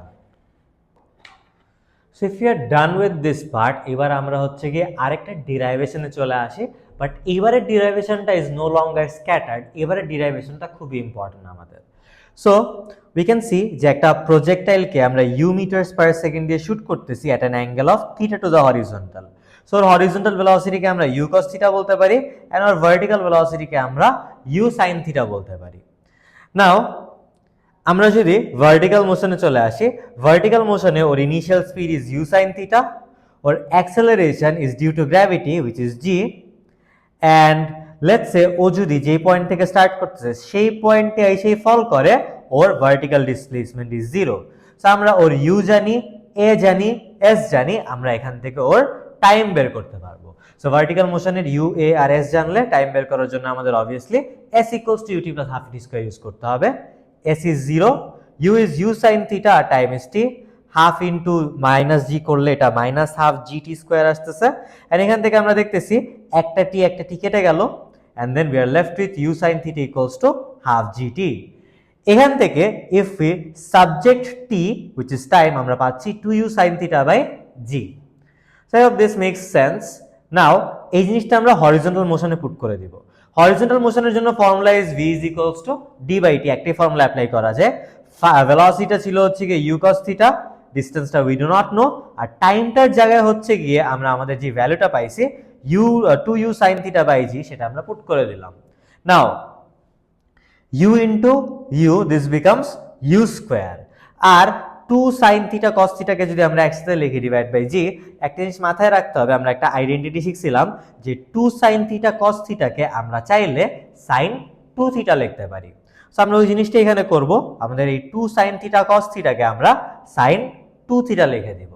So if we are done with this part, এবার আমরা হচ্ছে গিয়ে আরেকটা ডেরাইভেশনে চলে আসি। বাট এবারের ডেরাইভেশনটা ইজ নো লঙ্গার স্ক্যাটার্ড, এবারের ডেরাইভেশনটা খুবই ইম্পর্টেন্ট আমাদের। সো we can see যে একটা প্রজেক্টাইলকে আমরা u মিটারস পার সেকেন্ড দিয়ে শুট করতেছি at an angle of theta to the horizontal. So horizontal ভেলোসিটিকে আমরা u cos থিটা বলতে পারি, এন্ড আর ভার্টিক্যাল ভেলোসিটিকে আমরা u sin থিটা বলতে পারি। নাও আমরা যদি ভার্টিক্যাল মোশনে চলে আসি, ভার্টিক্যাল মোশনে ওর initial speed is u sin theta, ওর acceleration is due to gravity which is g, and let's say ও যদি যে পয়েন্ট থেকে স্টার্ট করতেছে সেই পয়েন্টে এসে ফল করে, ওর ভার্টিক্যাল ডিসপ্লেসমেন্ট ইজ 0। সো আমরা ওর ইউ জানি, এ জানি, এস জানি, আমরা এখান থেকে ওর টাইম বের করতে পারবো। সো ভার্টিক্যাল মোশনের ইউ, এ আর এস জানলে টাইম বের করার জন্য আমাদের obviously s equals to u t plus half t square use করতে হবে। S is 0, u is u sine theta আর time is t, half into minus g করলে এটা minus half g t square আসতেছে। অ্যান্ড এখান থেকে আমরা দেখতেছি একটা টি কেটে গেল, and then we are left with u sine theta equals to half g টি। এখান থেকে if we subject T which is time, আমরা পাচ্ছি 2u sin theta by g. So I hope this makes sense. Now এই জিনিসটা আমরা horizontal মোশনে put করে দিব। Horizontal মোশনের জন্য formula is v is equals to d by t, একটি ফর্মুলা অ্যাপ্লাই করা যায়। ভেলোসিটিটা ছিল হচ্ছে গিয়ে u cos theta, ডিসটেন্সটা উই ডু নট নো, আর টাইমটার জায়গায় হচ্ছে গিয়ে আমরা আমাদের যে ভ্যালুটা পাইছি u 2u sin theta by g, সেটা আমরা পুট করে দিলাম। নাও u into u, this becomes u square, R 2 sin theta cos theta কে যদি আমরা একসাথে লিখি ডিভাইড বাই জি, একটা জিনিস মাথায় রাখতে হবে, আমরা একটা আইডেন্টিটি শিখছিলাম যে 2 sin theta cos theta কে আমরা চাইলে sin 2 theta লিখতে পারি। সো আমরা ওই জিনিসটা এখানে করব, আমাদের এই 2 sin theta cos theta কে আমরা sin 2 theta লিখে দিব।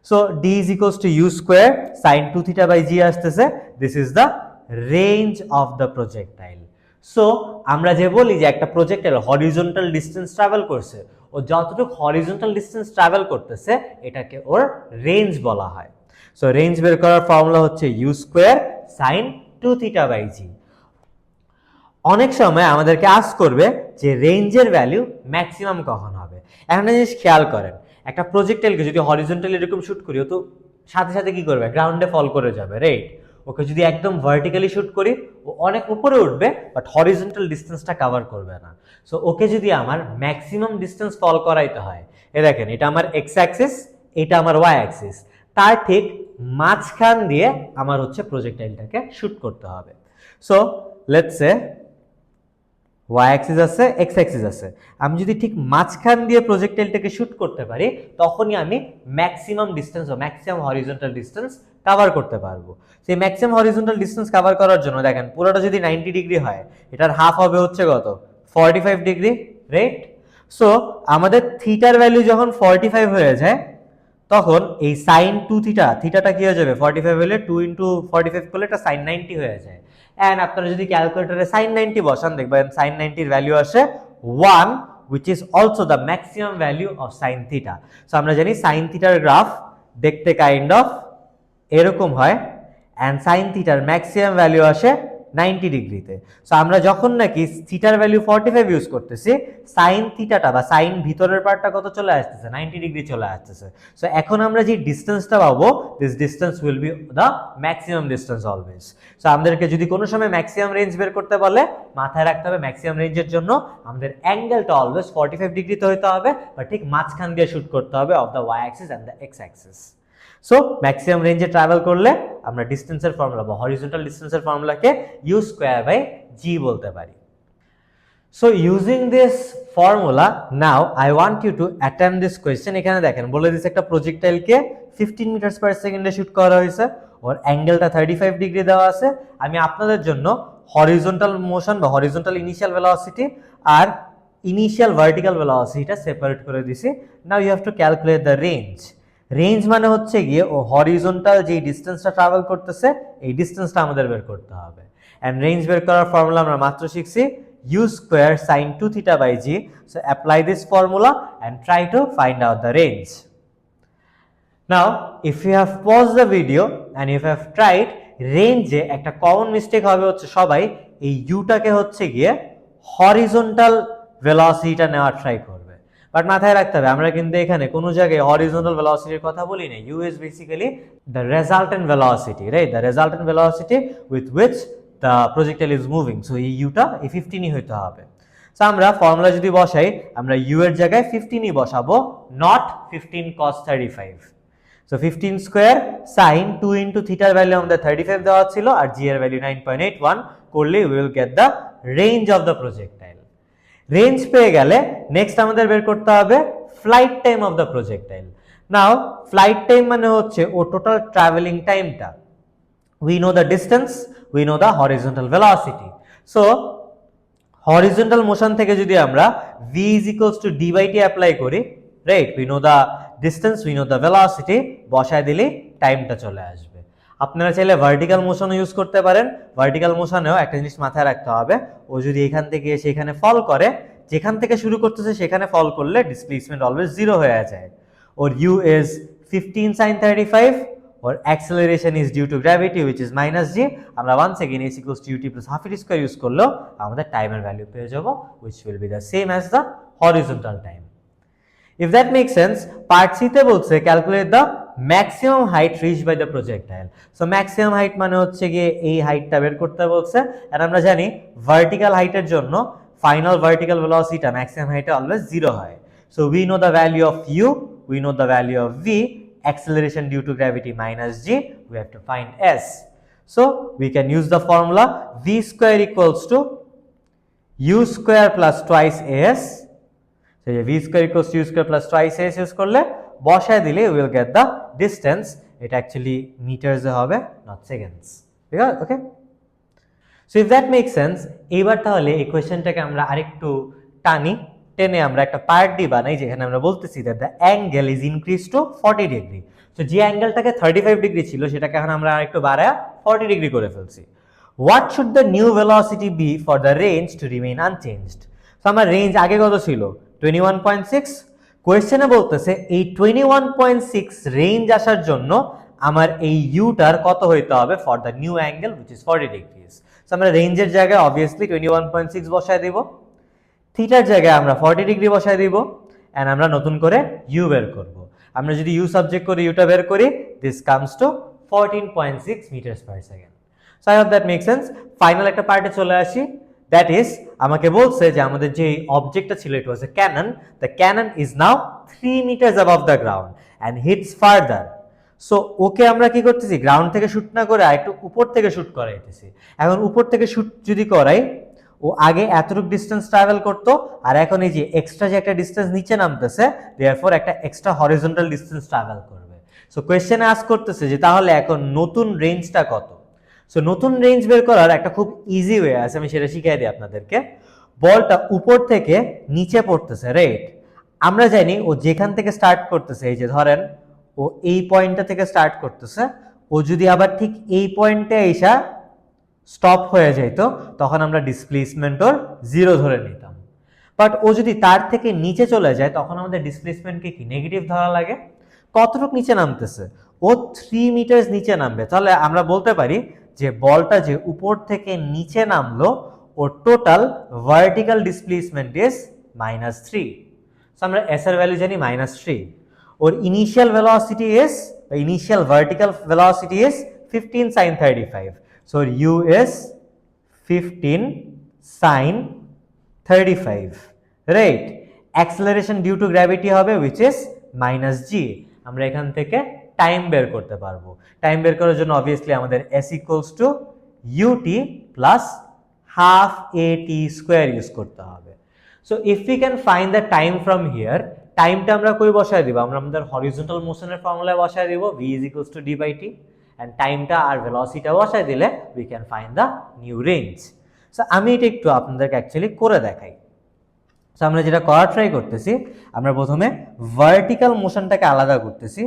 So d is equals to u square sin 2 theta by g আসতেছে, this is the range of the projectile. So আমরা যে বলি যে একটা প্রজেক্টাইল হরিজন্টাল ডিসটেন্স ট্রাভেল করছে, ও যতটুকু হরিজন্টাল ডিসটেন্স ট্রাভেল করতেছে এটাকে ওর রেঞ্জ বলা হয়। সো রেঞ্জ বের করার ফর্মুলা হচ্ছে u square sine 2 theta by g. অনেক সময় আমাদেরকে আস্ক করবে যে রেঞ্জের ভ্যালু ম্যাক্সিমাম কখন হবে। একটা জিনিস খেয়াল করেন, একটা প্রজেক্টাইলকে যদি হরিজন্টালি এরকম শুট করি, ও তো সাথে সাথে কি করবে, গ্রাউন্ডে ফল করে যাবে, রাইট? ওকে যদি একদম ভার্টিক্যালি শুট করি, ও অনেক উপরে উঠবে, বাট হরিজন্টাল ডিসটেন্সটা কভার করবে না। সো ওকে যদি আমার ম্যাক্সিমাম ডিসটেন্স ফল করাইতে হয়, এ দেখেন এটা আমার এক্স অ্যাক্সিস, এটা আমার ওয়াই অ্যাক্সিস, তার ঠিক মাঝখান দিয়ে আমার হচ্ছে প্রজেক্টাইলটাকে শুট করতে হবে। So let's say Y axis আছে, এক্স অ্যাক্সিস আছে, আমি যদি ঠিক মাঝখান দিয়ে প্রজেক্টাইলটাকে শুট করতে পারি, তখনই আমি ম্যাক্সিমাম ডিসটেন্স বা ম্যাক্সিমাম হরিজন্টাল ডিসটেন্স কভার করতে পারবো। সেই ম্যাক্সিমাম হরিজন্টাল ডিসটেন্স কভার করার জন্য দেখেন পুরোটা যদি 90 ডিগ্রি হয়, এটার হাফ হবে হচ্ছে কত, 45 ডিগ্রি, রাইট? সো আমাদের থিটার ভ্যালু যখন 45 হয়ে যায়, তখন এই সাইন 2 থিটা, থিটাটা কি হয়ে যাবে, 45 হলে 2 ইন্টু 45 করলে এটা সাইন 90 হয়ে যায়। অ্যান্ড আপনারা যদি ক্যালকুলেটরে সাইন 90 বসান, দেখবেন সাইন 90 এর ভ্যালু আসে 1, which is also the maximum value of sin theta. So আমরা জানি সাইন থিটার গ্রাফ দেখতে কাইন্ড অফ এরকম হয়, অ্যান্ড সাইন থিটার ম্যাক্সিমাম ভ্যালু আসে 90 ডিগ্রিতে। সো আমরা যখন নাকি থিটার ভ্যালু 45 ইউজ করতেছি, সাইন থিটাটা বা সাইন ভিতরের পার্টটা কত চলে আসতেছে, 90 ডিগ্রি চলে আসতেছে। সো এখন আমরা যে ডিসটেন্সটা পাবো, this distance will be the maximum distance always. So আমাদেরকে যদি কোনো সময় ম্যাক্সিমাম রেঞ্জ বের করতে বলে, মাথায় রাখতে হবে ম্যাক্সিমাম রেঞ্জের জন্য আমাদের অ্যাঙ্গেলটা অলওয়েজ 45 ডিগ্রিতে হইতে হবে, বা ঠিক মাঝখান দিয়ে শুট করতে হবে of the Y axis and the X axis. So maximum রেঞ্জে ট্রাভেল করলে আমরা ডিসটেন্সের ফর্মুলা বা হরিজন্টাল ডিসটেন্সের ফর্মুলাকে ইউ স্কোয়ার বাই জি বলতে পারি। So using this formula, now I want you to attempt this question. এখানে দেখেন বলে দিচ্ছে একটা প্রজেক্টাইলকে 15 মিটার পার সেকেন্ডে শুট করা হয়েছে, ওর অ্যাঙ্গেলটা 35 ডিগ্রি দেওয়া আছে। আমি আপনাদের জন্য হরিজন্টাল মোশন বা হরিজন্টাল ইনিশিয়াল ভেলোসিটি আর ইনিশিয়াল ভার্টিক্যাল ভেলোসিটিটা সেপারেট করে দিছি। Now you have to calculate the range. Range মানে হচ্ছে গিয়ে ও হরিজন্টাল যে ডিসটেন্সটা ট্রাভেল করতেছে, এই ডিসটেন্সটা আমাদের বের করতে হবে। অ্যান্ড রেঞ্জ বের করার ফর্মুলা আমরা মাত্র শিখছি, u square sin 2 theta by g. So apply this formula and try to find out the range. Now if you have paused the video and if you have tried, range এ একটা common mistake হবে হচ্ছে সবাই এই u টাকে হচ্ছে গিয়ে horizontal ভেলোসিটিটা নেওয়ার try করবে, বাট মাথায় রাখতে হবে আমরা কিন্তু এখানে কোনো জায়গায় হরিজন্টাল ভেলোসিটির কথা বলি না। u is basically the resultant velocity, right? The resultant velocity with which the projectile is moving. So এই u টা এই 15ই হইতে হবে। সো আমরা ফর্মুলা যদি বসাই, আমরা u এর জায়গায় 15ই বসাবো, not 15 cos 35। So 15 square sin 2 into থিটার ভ্যালু আমাদের 35 দেওয়া ছিল, আর g এর ভ্যালু 9.81 করলে we will get the range of the projectile. Range পেয়ে গেলে নেক্সট আমাদের বের করতে হবে flight time of the projectile. Now flight time মানে হচ্ছে ও টোটাল ট্রাভেলিং টাইমটা। We know the distance, we know the horizontal velocity. So horizontal motion থেকে যদি আমরা v is equals to d by t apply করি, right, we know the distance, we know the velocity, বসায় দিলে টাইমটা চলে আসবে। আপনারা চাইলে ভার্টিক্যাল মোশনও ইউজ করতে পারেন। ভার্টিক্যাল মোশনেও একটা জিনিস মাথায় রাখতে হবে, ও যদি এখান থেকে এসে এখানে ফল করে, যেখান থেকে শুরু করতেছে সেখানে ফল করলে ডিসপ্লেসমেন্ট অলওয়েজ 0 হয়ে যায়। ওর u is 15 sin 35, or acceleration is due to gravity which is minus g, আমরা once again s equals to ut plus half it square use করলেও আমাদের টাইমের ভ্যালু পেয়ে যাব, which will be the same as the horizontal time. If that makes sense, part C তে বলছে calculate the maximum height reached by the projectile. So maximum height মানে হচ্ছে গিয়ে এই হাইটটা বের করতে বলছে, আর আমরা জানি ভার্টিক্যাল হাইটের জন্য final vertical velocity maximum height always 0 হয়। So we know the value of u, we know the value of v, acceleration due to gravity minus g, we have to find s. So we can use the formula v square equals to u square plus twice as, so v square equals to u square plus twice as use করলে বসায় দিলে we will get the distance, it actually meters এ হবে not seconds, ঠিক আছে? ওকে, so if that makes sense, এবার তাহলে এই কোশ্চেনটাকে আমরা আরেকটু টেনে আমরা একটা পার্ট ডি বানাই, যেখানে আমরা বলতেছি that the angle is increased to 40 degree. So যে অ্যাঙ্গেলটাকে 35 ডিগ্রি ছিল সেটাকে এখন আমরা আরেকটু বাড়ায় 40 ডিগ্রি করে ফেলছি। What should the new velocity be for the range to remain unchanged? So আমার রেঞ্জ আগে কত ছিল 21.6, কোয়েশ্চেনে বলতেছে এই 21.6 রেঞ্জ আসার জন্য আমার এই ইউটার কত হইতে হবে for the new angle which is 40 degrees. So আমরা রেঞ্জের জায়গায় obviously 21.6 বসায় দেব, থিটার জায়গায় আমরা 40 ডিগ্রি বসায় দিব, এন্ড আমরা নতুন করে ইউ বের করব। আমরা যদি ইউ সাবজেক্ট করে ইউটা বের করি, this comes to 14.6 meters per second. So I hope that make sense. Final একটা পার্টে চলে আসি, দ্যাট ইজ আমাকে বলছে যে আমাদের যে অবজেক্টটা ছিল it was a cannon, the cannon is now 3 meters above the ground and hits farther. So okay আমরা কি করতেছি, গ্রাউন্ড থেকে শুট না করে একটু উপর থেকে শুট করাইতেছি। এখন উপর থেকে শুট যদি করাই, ও আগে এতটুকু ডিস্টেন্স ট্রাভেল করতো, আর এখন এই যে এক্সট্রা যে একটা ডিস্টেন্স নিচে নামতেছে, দেয়ারফর একটা এক্সট্রা হরিজন্টাল ডিস্টেন্স ট্রাভেল করবে। সো কোয়েশ্চেনে আস্ক করতেছে যে তাহলে এখন নতুন রেঞ্জটা কত। সো নতুন রেঞ্জ বের করার একটা খুব ইজি ওয়ে আছে, আমি সেটা শিখিয়ে দিই আপনাদেরকে। বলটা উপর থেকে নিচে পড়তেছে, রাইট? আমরা জানি ও যেখান থেকে স্টার্ট করতেছে, এই যে ধরেন ও এই পয়েন্টটা থেকে স্টার্ট করতেছে, ও যদি আবার ঠিক এই পয়েন্টে এসা স্টপ হয়ে যেত, তখন আমরা ডিসপ্লেসমেন্ট ওর 0 ধরে নিতাম। বাট ও যদি তার থেকে নিচে চলে যায়, তখন আমাদের ডিসপ্লেসমেন্টকে কি নেগেটিভ ধরা লাগে। কতটুকু নিচে নামতেছে, ও 3 মিটার নিচে নামবে, তাহলে আমরা বলতে পারি যে বলটা যে উপর থেকে নিচে নামলো, ওর total vertical displacement is -3। So আমরা এস এর ভ্যালু জানি -3। ওর ইনিশিয়াল ভেলোসিটি ইজ, বা initial vertical velocity is 15 sin 35. So u is 15 sin 35, right? Acceleration due to gravity হবে which is -g. আমরা এখান থেকে টাইম বের করতে পারবো। টাইম বের করার জন্য obviously আমাদের s equals to ut plus half at square use করতে হবে। So if we can find the time from here, টাইমটা আমরা কই বসায় দিব, আমরা আমাদের হরিজন্টাল মোশনের ফর্মুলায় বসায় দিব, v is equals to d by t, and টাইমটা আর ভেলোসিটিটা বসায় দিলে we can find the new range. So আমি এটা একটু আপনাদেরকে অ্যাকচুয়ালি করে দেখাই। সো আমরা যেটা করার ট্রাই করতেছি, আমরা প্রথমে ভার্টিক্যাল মোশনটাকে আলাদা করতেছি।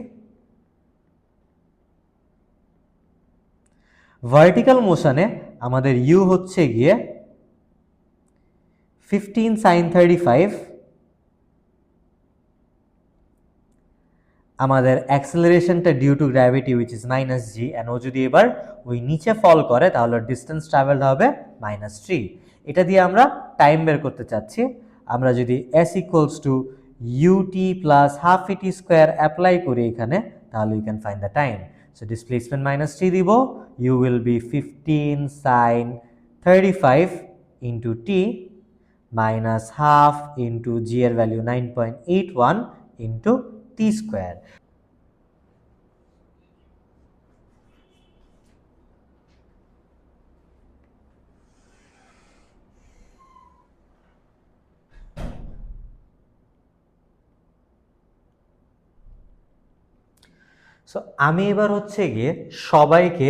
ভার্টিক্যাল মোশনে আমাদের u হচ্ছে গিয়ে 15 sin 35, আমাদের অ্যাক্সেলারেশনটা due to gravity which is -g, and ও যদি এবার ওই নিচে ফল করে তাহলে ডিস্টেন্স ট্রাভেলড হবে -3। এটা দিয়ে আমরা টাইম বের করতে চাচ্ছি। আমরা যদি s equals to ut plus half at square apply করি এখানে, তাহলে you can find the time. So displacement -3 দিব, u will be 15 sin 35 into t minus half into g এর value 9.81 into t square. So আমি এবার হচ্ছে গিয়ে সবাইকে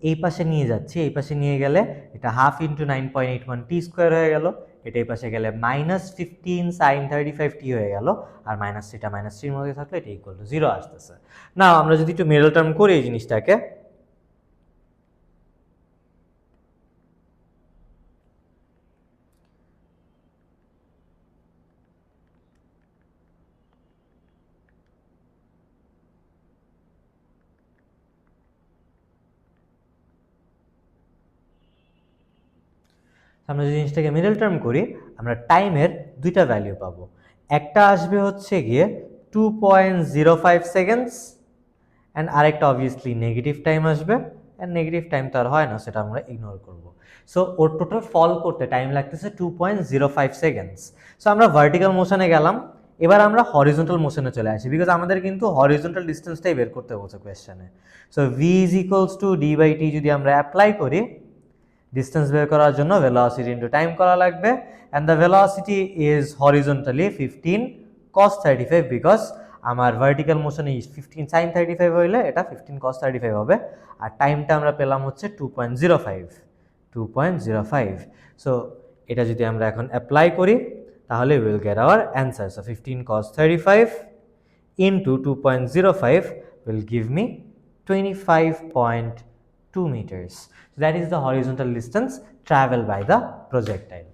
এই পাশে নিয়ে যাচ্ছি, এই পাশে নিয়ে গেলে এটা হাফ ইন্টু 9.81 টি স্কোয়ার হয়ে গেল, এটা এই পাশে গেলে -15 sin 35t হয়ে গেল, আর -3টা -3 এর মধ্যে থাকলে এটা ইকুয়াল টু 0 আসতেছে। না আমরা যদি একটু মিডল টার্ম করি এই জিনিসটাকে, আমরা যে জিনিসটাকে মিডল টার্ম করি আমরা টাইমের দুইটা ভ্যালু পাবো। একটা আসবে হচ্ছে গিয়ে 2.05 সেকেন্ডস অ্যান্ড আরেকটা অবভিয়াসলি নেগেটিভ টাইম আসবে, অ্যান্ড নেগেটিভ টাইম তো আর হয় না, সেটা আমরা ইগনোর করব। সো ওর টোটাল ফল করতে টাইম লাগতেছে 2.05 সেকেন্ডস। সো আমরা ভার্টিক্যাল মোশনে গেলাম, এবার আমরা হরিজন্টাল মোশনে চলে আসি, বিকজ আমাদের কিন্তু হরিজন্টাল ডিস্টেন্সটাই বের করতে বলছে কোয়েশ্চেনে। So v is equals to d t যদি আমরা অ্যাপ্লাই করি, ডিস্টেন্স বের করার জন্য ভেলোসিটি ইন্টু টাইম করা লাগবে, and the velocity is horizontally 15 cos 35 because আমার ভার্টিক্যাল মোশনে 15 sin 35 হইলে এটা 15 cos 35 হবে, আর টাইমটা আমরা পেলাম হচ্ছে 2.05। সো এটা যদি আমরা এখন অ্যাপ্লাই করি তাহলে will get hour answer. So 15 cos 35 into 2.05 will give me 25.2 meters. So that is the horizontal distance traveled by the projectile.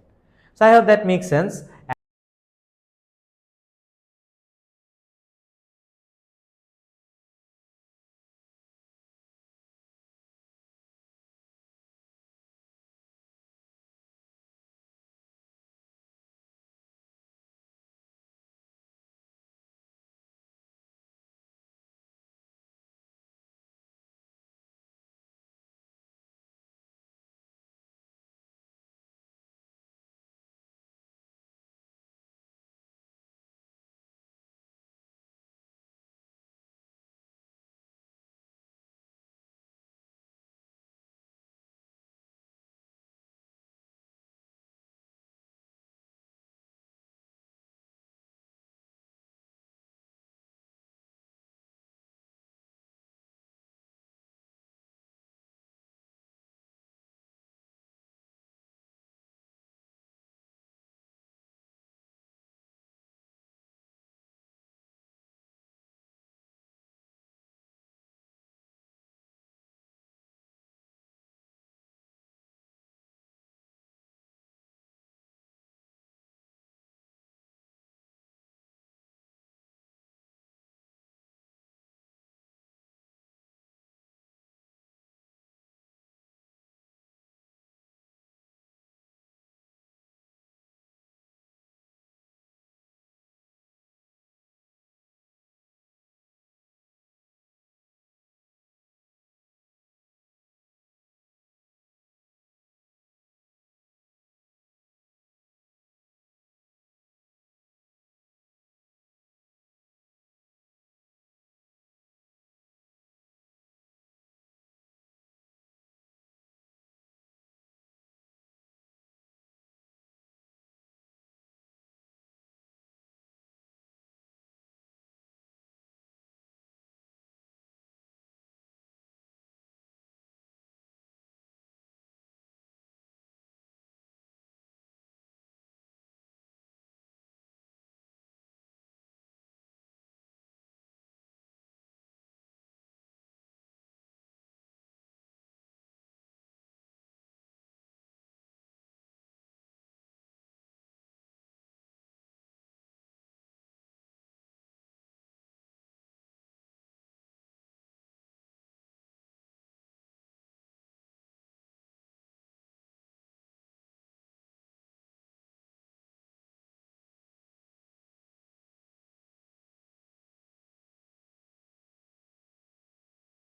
So I hope that makes sense.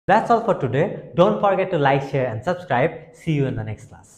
That's all for today. Don't forget to like, share, and subscribe. See you in the next class.